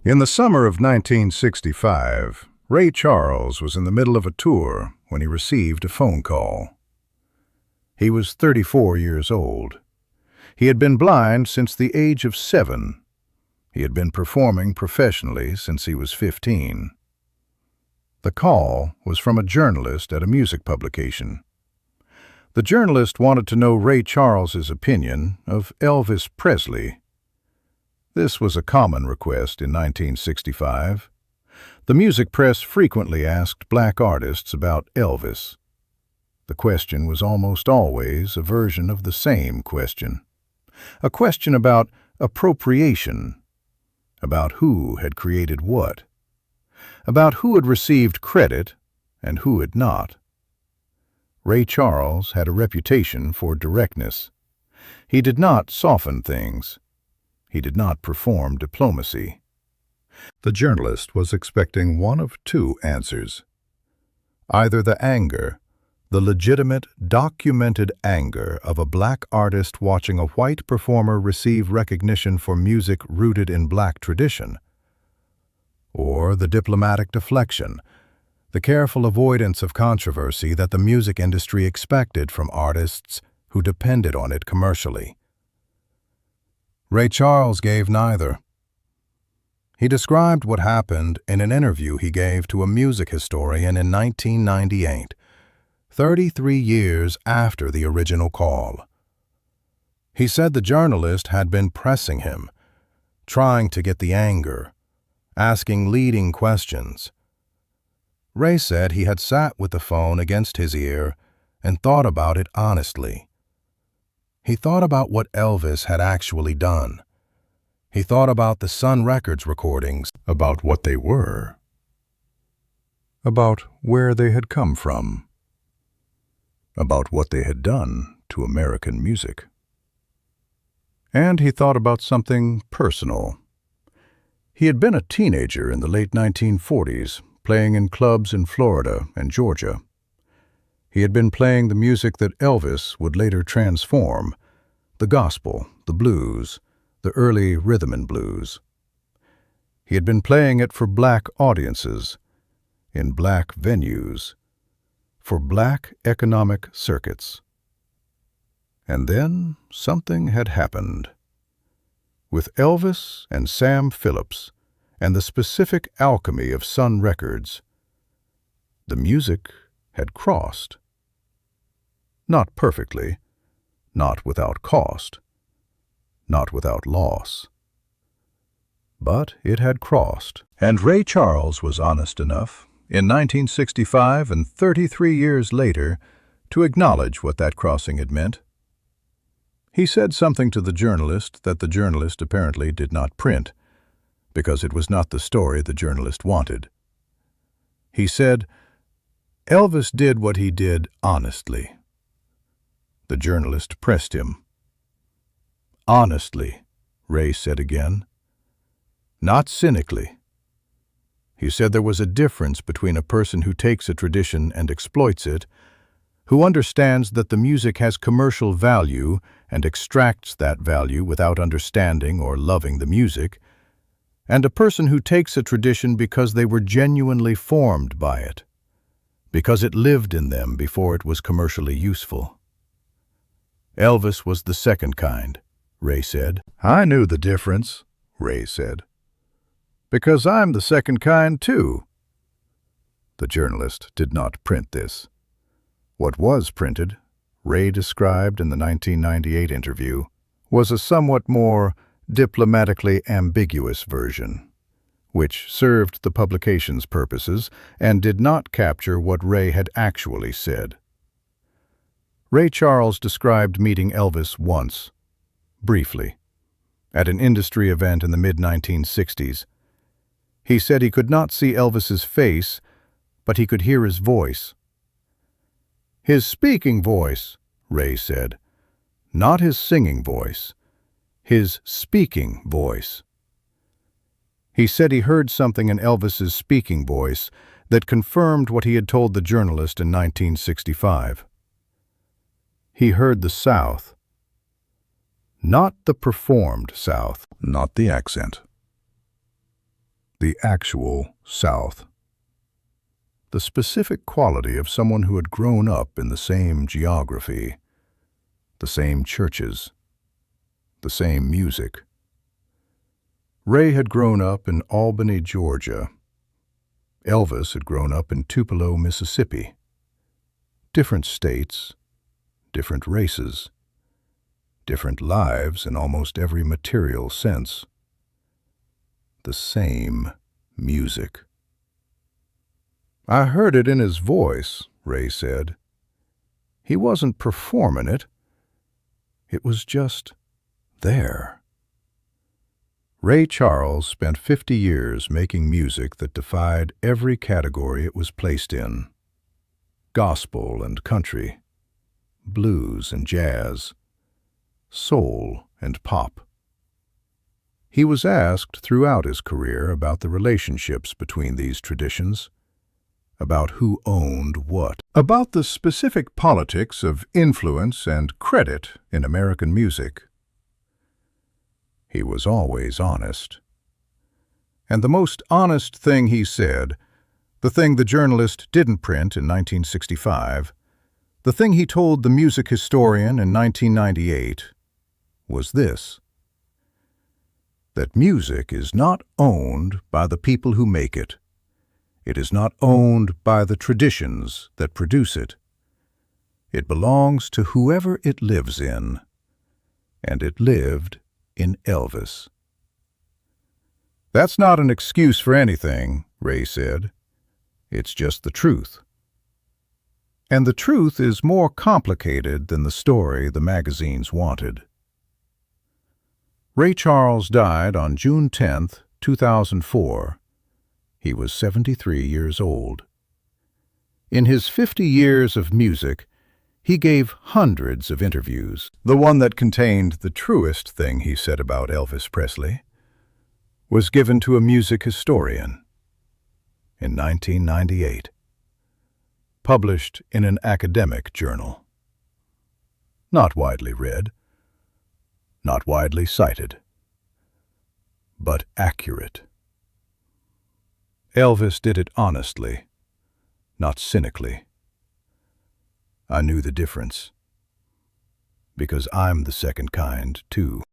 In the summer of 1965, Ray Charles was in the middle of a tour when he received a phone call. He was 34 years old. He had been blind since the age of 7. He had been performing professionally since he was 15. The call was from a journalist at a music publication. The journalist wanted to know Ray Charles's opinion of Elvis Presley. This was a common request in 1965. The music press frequently asked black artists about Elvis. The question was almost always a version of the same question. A question about appropriation, about who had created what, about who had received credit and who had not. Ray Charles had a reputation for directness. He did not soften things. He did not perform diplomacy. The journalist was expecting one of two answers. Either the anger, the legitimate, documented anger of a black artist watching a white performer receive recognition for music rooted in black tradition, or the diplomatic deflection, the careful avoidance of controversy that the music industry expected from artists who depended on it commercially. Ray Charles gave neither. He described what happened in an interview he gave to a music historian in 1998, 33 years after the original call. He said the journalist had been pressing him, trying to get the anger, asking leading questions. Ray said he had sat with the phone against his ear and thought about it honestly. He thought about what Elvis had actually done. He thought about the Sun Records recordings, about what they were, about where they had come from, about what they had done to American music. And he thought about something personal. He had been a teenager in the late 1940s, playing in clubs in Florida and Georgia. He had been playing the music that Elvis would later transform, the gospel, the blues, the early rhythm and blues. He had been playing it for black audiences, in black venues, for black economic circuits. And then something had happened. With Elvis and Sam Phillips and the specific alchemy of Sun Records, the music had crossed. Not perfectly, not without cost, not without loss. But it had crossed, and Ray Charles was honest enough, in 1965 and 33 years later, to acknowledge what that crossing had meant. He said something to the journalist that the journalist apparently did not print, because it was not the story the journalist wanted. He said, "Elvis did what he did honestly." The journalist pressed him. "Honestly," Ray said again. "Not cynically." He said there was a difference between a person who takes a tradition and exploits it, who understands that the music has commercial value and extracts that value without understanding or loving the music, and a person who takes a tradition because they were genuinely formed by it, because it lived in them before it was commercially useful. Elvis was the second kind, Ray said. "I knew the difference," Ray said. "Because I'm the second kind, too." The journalist did not print this. What was printed, Ray described in the 1998 interview, was a somewhat more diplomatically ambiguous version, which served the publication's purposes and did not capture what Ray had actually said. Ray Charles described meeting Elvis once, briefly, at an industry event in the mid-1960s. He said he could not see Elvis's face, but he could hear his voice. "His speaking voice," Ray said, "not his singing voice, his speaking voice." He said he heard something in Elvis's speaking voice that confirmed what he had told the journalist in 1965. He heard the South, not the performed South, not the accent. the actual South. The specific quality of someone who had grown up in the same geography, the same churches, the same music. Ray had grown up in Albany, Georgia. Elvis had grown up in Tupelo, Mississippi. Different states, different races, different lives in almost every material sense. The same music. I heard it in his voice, Ray said. He wasn't performing it. It was just there. Ray Charles spent 50 years making music that defied every category it was placed in. Gospel and country, blues and jazz, soul and pop. He was asked throughout his career about the relationships between these traditions, about who owned what, about the specific politics of influence and credit in American music. He was always honest. And the most honest thing he said, the thing the journalist didn't print in 1965, the thing he told the music historian in 1998, was this: that music is not owned by the people who make it. It is not owned by the traditions that produce it. It belongs to whoever it lives in, and it lived in Elvis. That's not an excuse for anything, Ray said. It's just the truth. And the truth is more complicated than the story the magazines wanted. Ray Charles died on June 10, 2004. He was 73 years old. In his 50 years of music, he gave hundreds of interviews. The one that contained the truest thing he said about Elvis Presley was given to a music historian in 1998, published in an academic journal. Not widely read, not widely cited, but accurate. Elvis did it honestly, not cynically. I knew the difference, because I'm the second kind, too.